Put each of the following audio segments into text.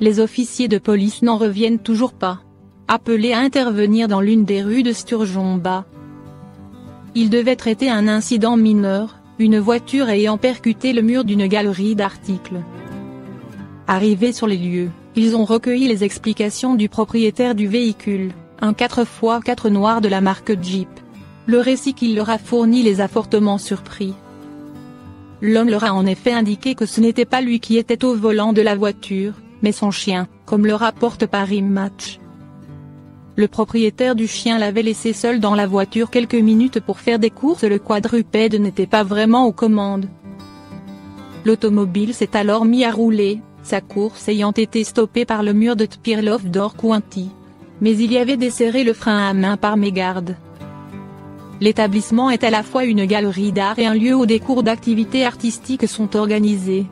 Les officiers de police n'en reviennent toujours pas. Appelés à intervenir dans l'une des rues de Sturgeon-Bas. Ils devaient traiter un incident mineur, une voiture ayant percuté le mur d'une galerie d'articles. Arrivés sur les lieux, ils ont recueilli les explications du propriétaire du véhicule, un 4x4 noir de la marque Jeep. Le récit qu'il leur a fourni les a fortement surpris. L'homme leur a en effet indiqué que ce n'était pas lui qui était au volant de la voiture, mais son chien, comme le rapporte Paris Match. Le propriétaire du chien l'avait laissé seul dans la voiture quelques minutes pour faire des courses. Le quadrupède n'était pas vraiment aux commandes. L'automobile s'est alors mis à rouler, sa course ayant été stoppée par le mur de Tpirlov d'Or-County. Mais il y avait desserré le frein à main par mégarde. L'établissement est à la fois une galerie d'art et un lieu où des cours d'activités artistiques sont organisés.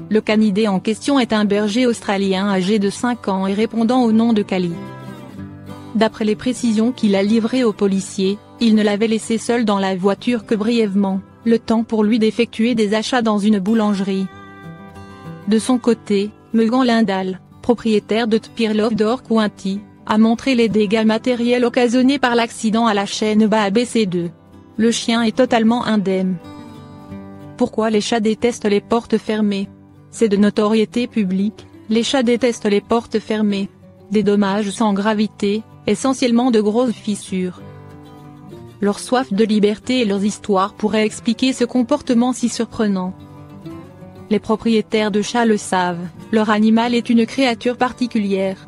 Le canidé en question est un berger australien âgé de 5 ans et répondant au nom de Cali. D'après les précisions qu'il a livrées aux policiers, il ne l'avait laissé seul dans la voiture que brièvement, le temps pour lui d'effectuer des achats dans une boulangerie. De son côté, Megan Lindall, propriétaire de Tpirlov d'Or-County, a montré les dégâts matériels occasionnés par l'accident à la chaîne bas ABC2. Le chien est totalement indemne. Pourquoi les chats détestent les portes fermées? C'est de notoriété publique, les chats détestent les portes fermées. Des dommages sans gravité, essentiellement de grosses fissures. Leur soif de liberté et leurs histoires pourraient expliquer ce comportement si surprenant. Les propriétaires de chats le savent, leur animal est une créature particulière.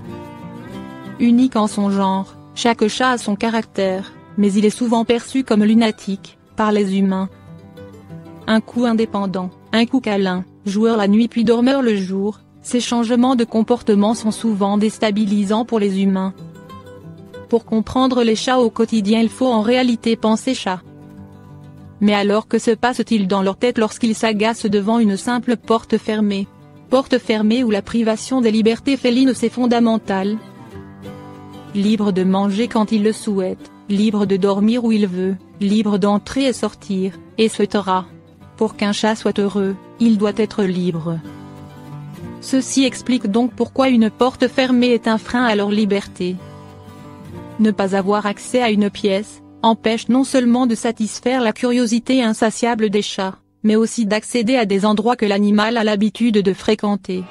Unique en son genre, chaque chat a son caractère, mais il est souvent perçu comme lunatique, par les humains. Un coup indépendant, un coup câlin, joueur la nuit puis dormeur le jour, ces changements de comportement sont souvent déstabilisants pour les humains. Pour comprendre les chats au quotidien, il faut en réalité penser chat. Mais alors que se passe-t-il dans leur tête lorsqu'ils s'agacent devant une simple porte fermée? Porte fermée où la privation des libertés félines c'est fondamental. Libre de manger quand il le souhaite, libre de dormir où il veut, libre d'entrer et sortir, etc. Pour qu'un chat soit heureux, il doit être libre. Ceci explique donc pourquoi une porte fermée est un frein à leur liberté. Ne pas avoir accès à une pièce, empêche non seulement de satisfaire la curiosité insatiable des chats, mais aussi d'accéder à des endroits que l'animal a l'habitude de fréquenter.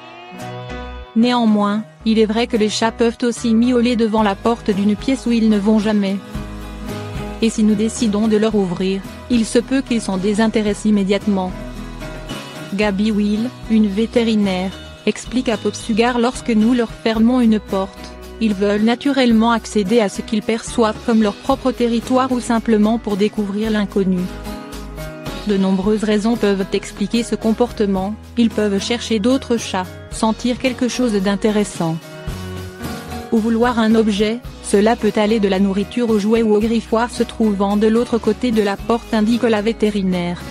Néanmoins, il est vrai que les chats peuvent aussi miauler devant la porte d'une pièce où ils ne vont jamais. Et si nous décidons de leur ouvrir, il se peut qu'ils s'en désintéressent immédiatement. Gabi Will, une vétérinaire, explique à Pop Sugar lorsque nous leur fermons une porte, ils veulent naturellement accéder à ce qu'ils perçoivent comme leur propre territoire ou simplement pour découvrir l'inconnu. De nombreuses raisons peuvent expliquer ce comportement, ils peuvent chercher d'autres chats, sentir quelque chose d'intéressant. Ou vouloir un objet, cela peut aller de la nourriture aux jouets ou aux griffoirs se trouvant de l'autre côté de la porte, indique la vétérinaire.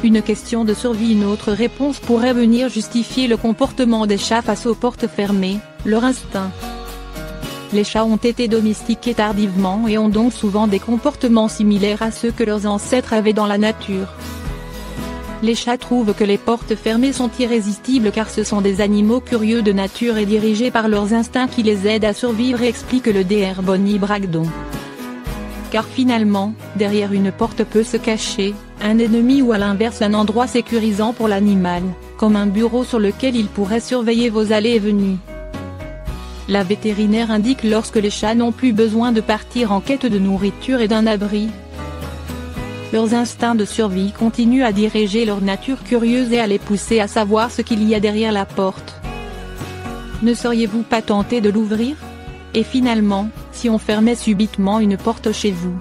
Une question de survie. Une autre réponse pourrait venir justifier le comportement des chats face aux portes fermées, leur instinct. Les chats ont été domestiqués tardivement et ont donc souvent des comportements similaires à ceux que leurs ancêtres avaient dans la nature. Les chats trouvent que les portes fermées sont irrésistibles car ce sont des animaux curieux de nature et dirigés par leurs instincts qui les aident à survivre, explique le Dr Bonnie Bragdon. Car finalement, derrière une porte peut se cacher un ennemi ou à l'inverse un endroit sécurisant pour l'animal, comme un bureau sur lequel il pourrait surveiller vos allées et venues. La vétérinaire indique lorsque les chats n'ont plus besoin de partir en quête de nourriture et d'un abri. Leurs instincts de survie continuent à diriger leur nature curieuse et à les pousser à savoir ce qu'il y a derrière la porte. Ne seriez-vous pas tenté de l'ouvrir? Et finalement, si on fermait subitement une porte chez vous,